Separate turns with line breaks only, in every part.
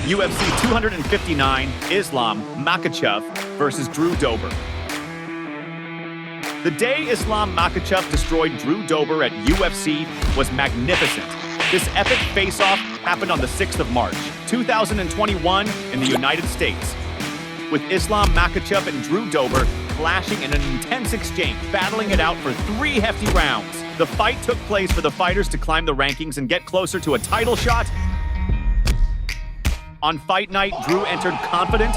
UFC 259, Islam Makhachev versus Drew Dober. The day Islam Makhachev destroyed Drew Dober at UFC was magnificent. This epic face-off happened on the 6th of March, 2021 in the United States, with Islam Makhachev and Drew Dober clashing in an intense exchange, battling it out for 3 hefty rounds. The fight took place for the fighters to climb the rankings and get closer to a title shot. On fight night, Drew entered confident,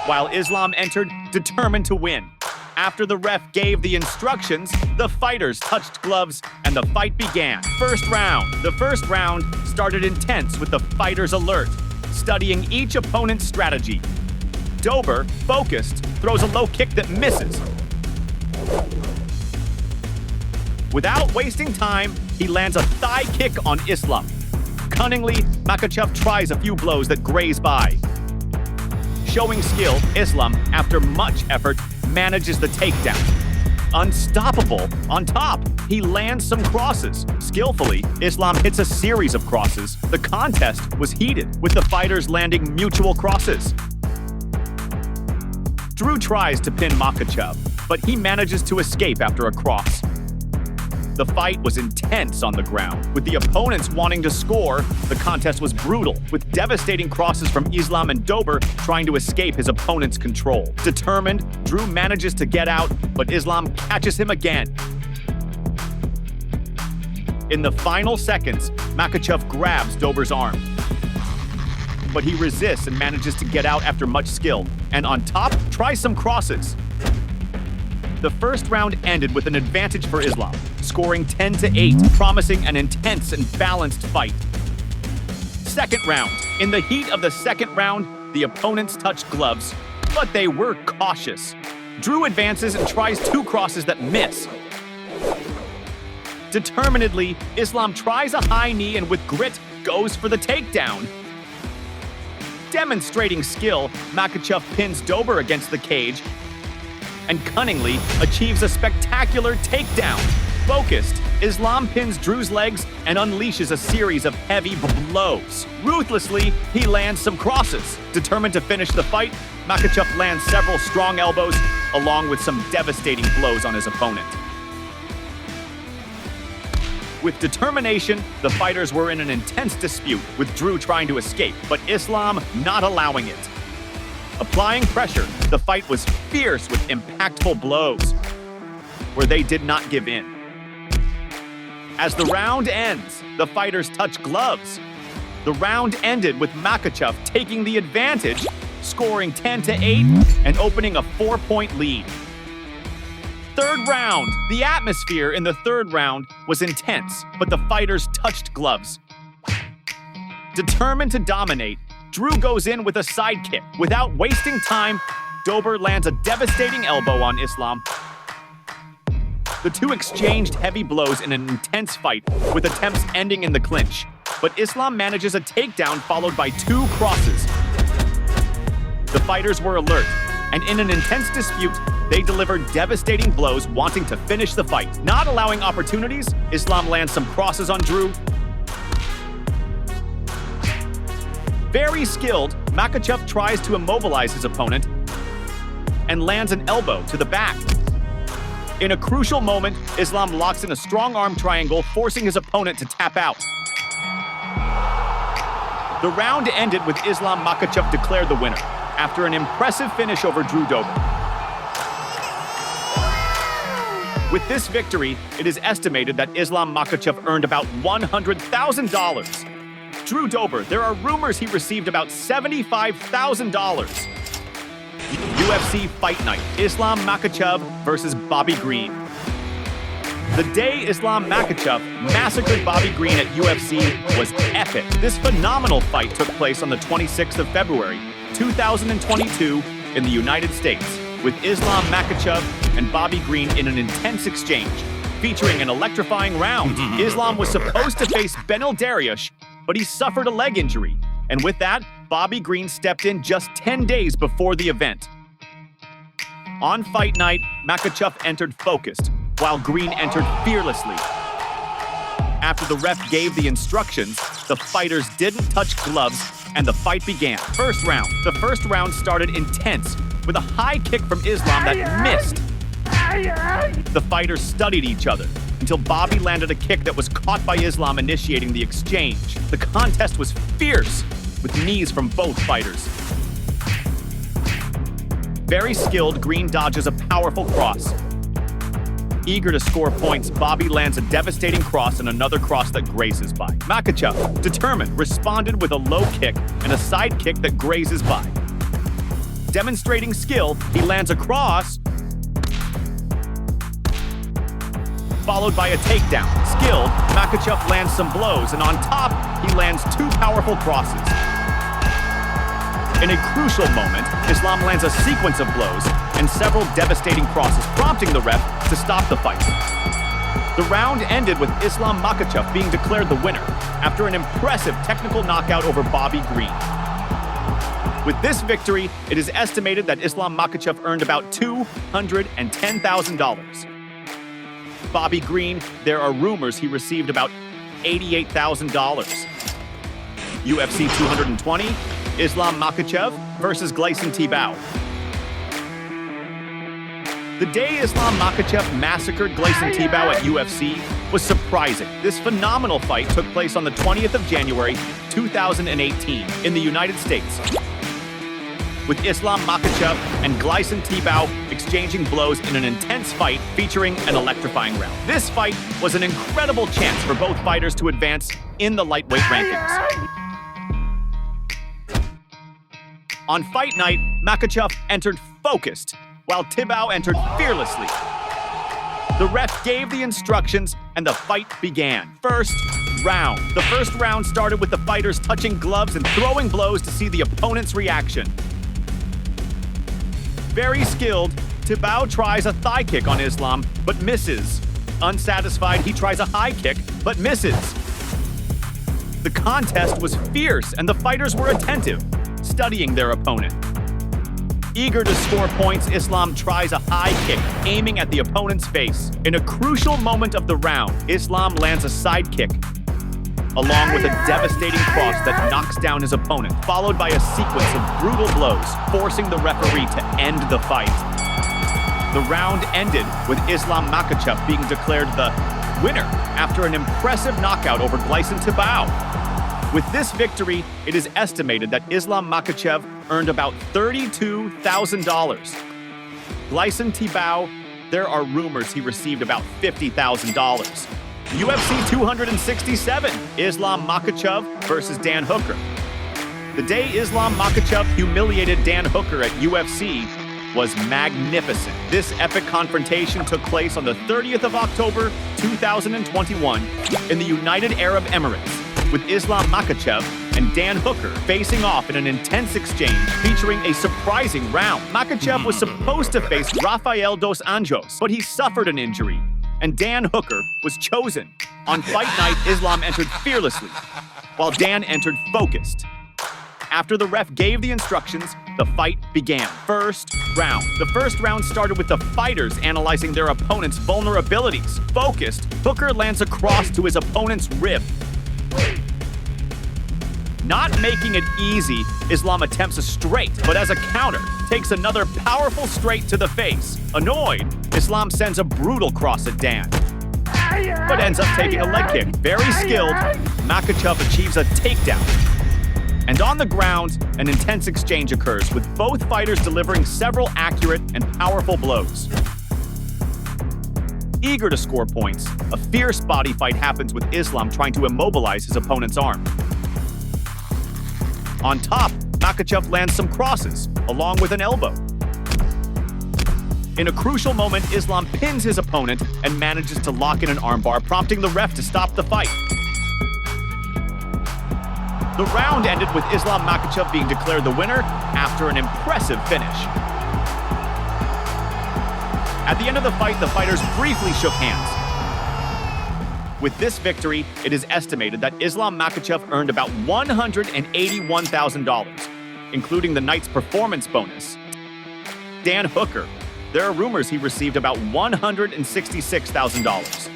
while Islam entered determined to win. After the ref gave the instructions, the fighters touched gloves and the fight began. First round. The first round started intense with the fighters alert, studying each opponent's strategy. Dober, focused, throws a low kick that misses. Without wasting time, he lands a thigh kick on Islam. Cunningly, Makhachev tries a few blows that graze by. Showing skill, Islam, after much effort, manages the takedown. Unstoppable. On top, he lands some crosses. Skillfully, Islam hits a series of crosses. The contest was heated, with the fighters landing mutual crosses. Drew tries to pin Makhachev, but he manages to escape after a cross. The fight was intense on the ground. With the opponents wanting to score, the contest was brutal, with devastating crosses from Islam and Dober trying to escape his opponent's control. Determined, Drew manages to get out, but Islam catches him again. In the final seconds, Makhachev grabs Dober's arm, but he resists and manages to get out after much skill, and on top, tries some crosses. The first round ended with an advantage for Islam, scoring 10-8, promising an intense and balanced fight. Second round. In the heat of the second round, the opponents touched gloves, but they were cautious. Drew advances and tries 2 crosses that miss. Determinedly, Islam tries a high knee and with grit goes for the takedown. Demonstrating skill, Makhachev pins Dober against the cage and cunningly achieves a spectacular takedown. Focused, Islam pins Drew's legs and unleashes a series of heavy blows. Ruthlessly, he lands some crosses. Determined to finish the fight, Makhachev lands several strong elbows along with some devastating blows on his opponent. With determination, the fighters were in an intense dispute, with Drew trying to escape, but Islam not allowing it. Applying pressure, the fight was fierce with impactful blows, where they did not give in. As the round ends, the fighters touch gloves. The round ended with Makhachev taking the advantage, scoring 10-8 and opening a 4-point lead. Third round. The atmosphere in the third round was intense, but the fighters touched gloves. Determined to dominate, Drew goes in with a side kick. Without wasting time, Dober lands a devastating elbow on Islam. The two exchanged heavy blows in an intense fight, with attempts ending in the clinch. But Islam manages a takedown followed by 2 crosses. The fighters were alert, and in an intense dispute, they delivered devastating blows wanting to finish the fight. Not allowing opportunities, Islam lands some crosses on Drew. Very skilled, Makhachev tries to immobilize his opponent and lands an elbow to the back. In a crucial moment, Islam locks in a strong arm triangle, forcing his opponent to tap out. The round ended with Islam Makhachev declared the winner after an impressive finish over Drew Dober. With this victory, it is estimated that Islam Makhachev earned about $100,000. Drew Dober, there are rumors he received about $75,000. UFC Fight Night, Islam Makhachev versus Bobby Green. The day Islam Makhachev massacred Bobby Green at UFC was epic. This phenomenal fight took place on the 26th of February, 2022 in the United States, with Islam Makhachev and Bobby Green in an intense exchange, featuring an electrifying round. Islam was supposed to face Beneil Dariush, but he suffered a leg injury, and with that, Bobby Green stepped in just 10 days before the event. On fight night, Makhachev entered focused, while Green entered fearlessly. After the ref gave the instructions, the fighters didn't touch gloves and the fight began. First round. The first round started intense with a high kick from Islam that missed. The fighters studied each other until Bobby landed a kick that was caught by Islam, initiating the exchange. The contest was fierce, with knees from both fighters. Very skilled, Green dodges a powerful cross. Eager to score points, Bobby lands a devastating cross and another cross that grazes by. Makhachev, determined, responded with a low kick and a side kick that grazes by. Demonstrating skill, he lands a cross, followed by a takedown. Skilled, Makhachev lands some blows, and on top, he lands two powerful crosses. In a crucial moment, Islam lands a sequence of blows and several devastating crosses, prompting the ref to stop the fight. The round ended with Islam Makhachev being declared the winner after an impressive technical knockout over Bobby Green. With this victory, it is estimated that Islam Makhachev earned about $210,000. Bobby Green, there are rumors he received about $88,000. UFC 220, Islam Makhachev versus Gleison Tibau. The day Islam Makhachev massacred Gleison Tibau at UFC was surprising. This phenomenal fight took place on the 20th of January, 2018 in the United States, with Islam Makhachev and Gleison Tibau exchanging blows in an intense fight featuring an electrifying round. This fight was an incredible chance for both fighters to advance in the lightweight rankings. On fight night, Makhachev entered focused, while Tibau entered fearlessly. The ref gave the instructions, and the fight began. First round. The first round started with the fighters touching gloves and throwing blows to see the opponent's reaction. Very skilled, Tibau tries a thigh kick on Islam, but misses. Unsatisfied, he tries a high kick, but misses. The contest was fierce, and the fighters were attentive, studying their opponent. Eager to score points, Islam tries a high kick, aiming at the opponent's face. In a crucial moment of the round, Islam lands a side kick, along with a devastating cross that knocks down his opponent, followed by a sequence of brutal blows, forcing the referee to end the fight. The round ended with Islam Makhachev being declared the winner after an impressive knockout over Gleison Tibau. With this victory, it is estimated that Islam Makhachev earned about $32,000. Gleison Tibau, there are rumors he received about $50,000. UFC 267, Islam Makhachev versus Dan Hooker. The day Islam Makhachev humiliated Dan Hooker at UFC was magnificent. This epic confrontation took place on the 30th of October, 2021 in the United Arab Emirates, with Islam Makhachev and Dan Hooker facing off in an intense exchange featuring a surprising round. Makhachev was supposed to face Rafael dos Anjos, but he suffered an injury, and Dan Hooker was chosen. On fight night, Islam entered fearlessly, while Dan entered focused. After the ref gave the instructions, the fight began. First round. The first round started with the fighters analyzing their opponent's vulnerabilities. Focused, Hooker lands a cross to his opponent's rib. Not making it easy, Islam attempts a straight, but as a counter, takes another powerful straight to the face. Annoyed, Islam sends a brutal cross at Dan, but ends up taking a leg kick. Very skilled, Makhachev achieves a takedown. And on the ground, an intense exchange occurs, with both fighters delivering several accurate and powerful blows. Eager to score points, a fierce body fight happens with Islam trying to immobilize his opponent's arm. On top, Makhachev lands some crosses, along with an elbow. In a crucial moment, Islam pins his opponent and manages to lock in an armbar, prompting the ref to stop the fight. The round ended with Islam Makhachev being declared the winner after an impressive finish. At the end of the fight, the fighters briefly shook hands. With this victory, it is estimated that Islam Makhachev earned about $181,000, including the night's performance bonus. Dan Hooker, there are rumors he received about $166,000.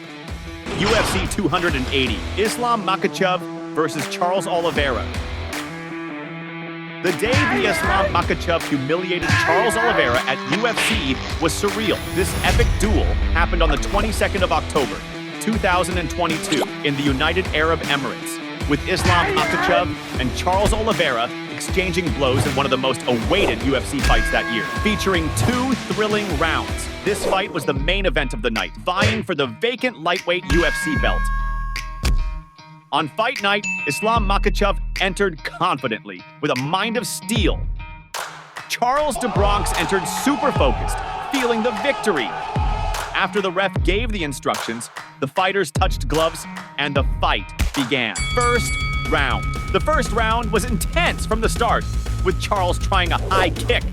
UFC 280, Islam Makhachev versus Charles Oliveira. The day the Islam Makhachev humiliated Charles Oliveira at UFC was surreal. This epic duel happened on the 22nd of October, 2022 in the United Arab Emirates, with Islam Makhachev and Charles Oliveira exchanging blows in one of the most awaited UFC fights that year, featuring 2 thrilling rounds. This fight was the main event of the night, vying for the vacant lightweight UFC belt. On fight night, Islam Makhachev entered confidently, with a mind of steel. Charles de Bronx entered super focused, feeling the victory. After the ref gave the instructions, the fighters touched gloves, and the fight began. First round. The first round was intense from the start, with Charles trying a high kick.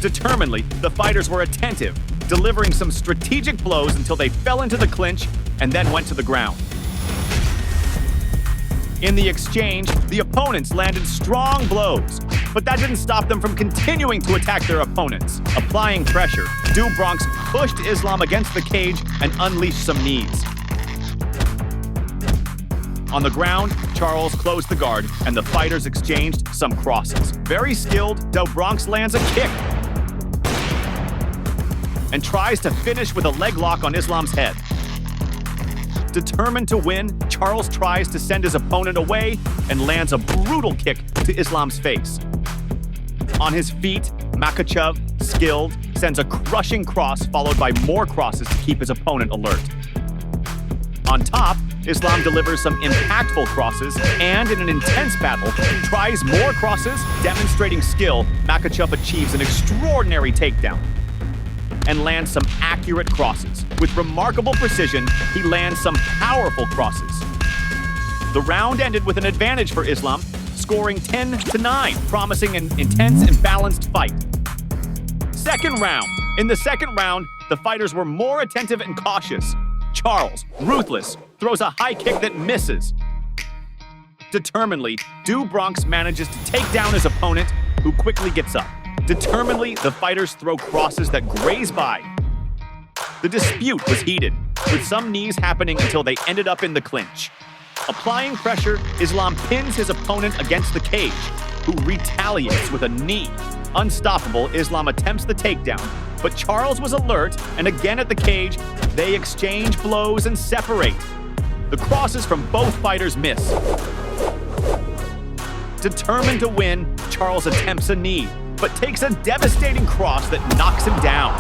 Determinedly, the fighters were attentive, delivering some strategic blows until they fell into the clinch and then went to the ground. In the exchange, the opponents landed strong blows, but that didn't stop them from continuing to attack their opponents. Applying pressure, de Bronx pushed Islam against the cage and unleashed some knees. On the ground, Charles closed the guard, and the fighters exchanged some crosses. Very skilled, de Bronx lands a kick and tries to finish with a leg lock on Islam's head. Determined to win, Charles tries to send his opponent away and lands a brutal kick to Islam's face. On his feet, Makhachev, skilled, sends a crushing cross followed by more crosses to keep his opponent alert. On top, Islam delivers some impactful crosses and, in an intense battle, tries more crosses. Demonstrating skill, Makhachev achieves an extraordinary takedown and lands some accurate crosses. With remarkable precision, he lands some powerful crosses. The round ended with an advantage for Islam, scoring 10-9, promising an intense and balanced fight. Second round. In the second round, the fighters were more attentive and cautious. Charles, ruthless, throws a high kick that misses. Determinedly, de Bronx manages to take down his opponent, who quickly gets up. Determinedly, the fighters throw crosses that graze by. The dispute was heated, with some knees happening until they ended up in the clinch. Applying pressure, Islam pins his opponent against the cage, who retaliates with a knee. Unstoppable, Islam attempts the takedown, but Charles was alert, and again at the cage, they exchange blows and separate. The crosses from both fighters miss. Determined to win, Charles attempts a knee, but takes a devastating cross that knocks him down.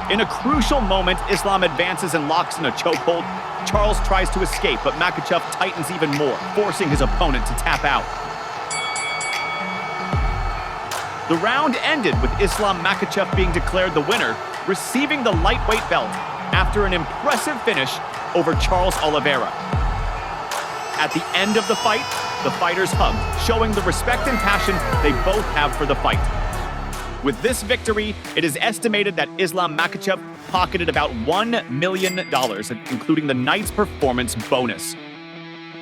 In a crucial moment, Islam advances and locks in a chokehold. Charles tries to escape, but Makhachev tightens even more, forcing his opponent to tap out. The round ended with Islam Makhachev being declared the winner, receiving the lightweight belt after an impressive finish over Charles Oliveira. At the end of the fight, the fighters hugged, showing the respect and passion they both have for the fight. With this victory, it is estimated that Islam Makhachev pocketed about $1 million, including the night's performance bonus.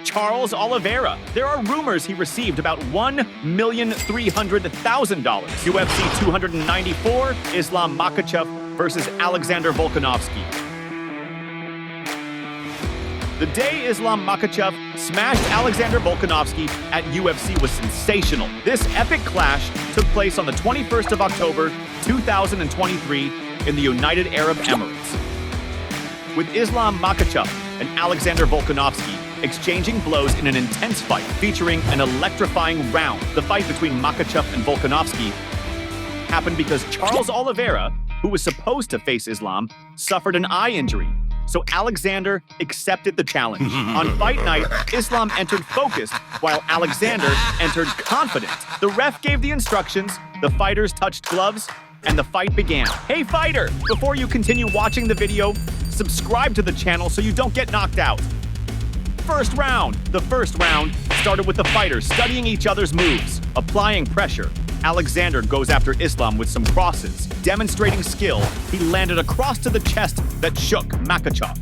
Charles Oliveira, there are rumors he received about $1,300,000. UFC 294, Islam Makhachev versus Alexander Volkanovski. The day Islam Makhachev smashed Alexander Volkanovski at UFC was sensational. This epic clash took place on the 21st of October, 2023 in the United Arab Emirates, with Islam Makhachev and Alexander Volkanovski exchanging blows in an intense fight featuring an electrifying round. The fight between Makhachev and Volkanovski happened because Charles Oliveira, who was supposed to face Islam, suffered an eye injury. So Alexander accepted the challenge. On fight night, Islam entered focused, while Alexander entered confident. The ref gave the instructions, the fighters touched gloves, and the fight began. Hey fighter, before you continue watching the video, subscribe to the channel so you don't get knocked out. First round. The first round started with the fighters studying each other's moves, applying pressure. Alexander goes after Islam with some crosses. Demonstrating skill, he landed a cross to the chest that shook Makhachev.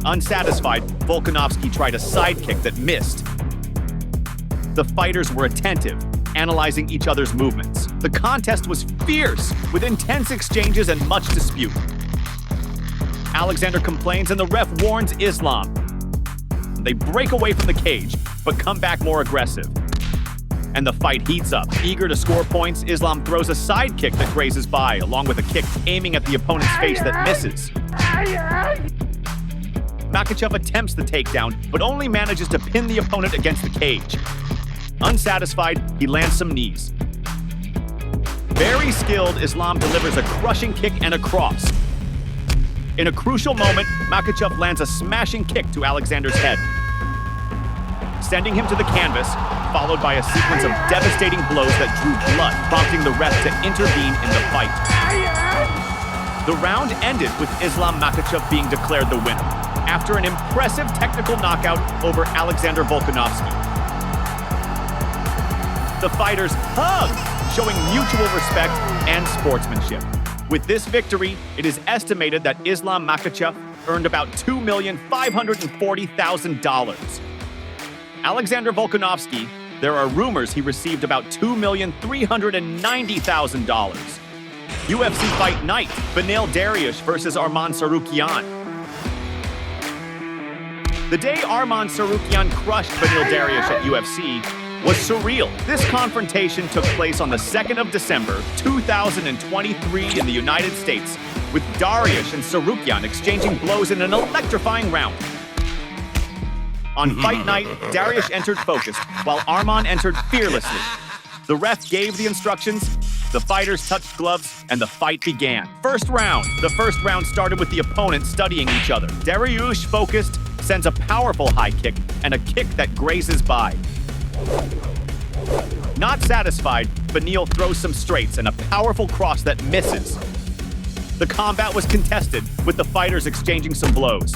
Unsatisfied, Volkanovski tried a sidekick that missed. The fighters were attentive, analyzing each other's movements. The contest was fierce, with intense exchanges and much dispute. Alexander complains and the ref warns Islam. They break away from the cage, but come back more aggressive. And the fight heats up. Eager to score points, Islam throws a side kick that grazes by, along with a kick aiming at the opponent's face that misses. Makhachev attempts the takedown, but only manages to pin the opponent against the cage. Unsatisfied, he lands some knees. Very skilled, Islam delivers a crushing kick and a cross. In a crucial moment, Makhachev lands a smashing kick to Alexander's head, sending him to the canvas, followed by a sequence of devastating blows that drew blood, prompting the ref to intervene in the fight. The round ended with Islam Makhachev being declared the winner, after an impressive technical knockout over Alexander Volkanovski. The fighters hugged, showing mutual respect and sportsmanship. With this victory, it is estimated that Islam Makhachev earned about $2,540,000. Alexander Volkanovski, there are rumors he received about $2,390,000. UFC Fight Night, Beneil Dariush versus Arman Tsarukyan. The day Arman Tsarukyan crushed Beneil Dariush at UFC was surreal. This confrontation took place on the 2nd of December, 2023 in the United States, with Dariush and Tsarukyan exchanging blows in an electrifying round. On fight night, Dariush entered focused, while Arman entered fearlessly. The ref gave the instructions, the fighters touched gloves, and the fight began. First round. The first round started with the opponents studying each other. Dariush, focused, sends a powerful high kick and a kick that grazes by. Not satisfied, Beneil throws some straights and a powerful cross that misses. The combat was contested, with the fighters exchanging some blows.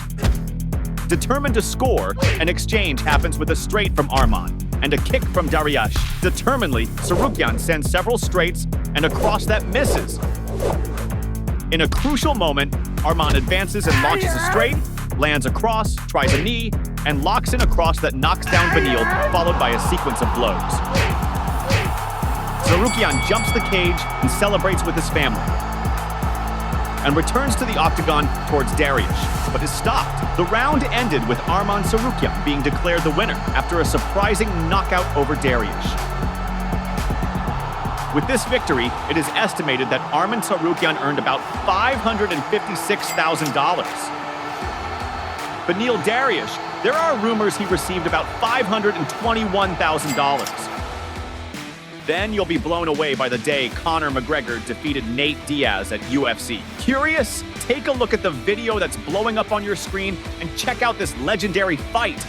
Determined to score, an exchange happens with a straight from Arman and a kick from Dariush. Determinedly, Tsarukyan sends several straights and a cross that misses. In a crucial moment, Arman advances and launches a straight, lands a cross, tries a knee, and locks in a cross that knocks down Beneil, followed by a sequence of blows. Tsarukyan jumps the cage and celebrates with his family, and returns to the octagon towards Dariush, but is stopped. The round ended with Arman Tsarukyan being declared the winner after a surprising knockout over Dariush. With this victory, it is estimated that Arman Tsarukyan earned about $556,000. Beneil Dariush, there are rumors he received about $521,000. Then you'll be blown away by the day Conor McGregor defeated Nate Diaz at UFC. Curious? Take a look at the video that's blowing up on your screen and check out this legendary fight.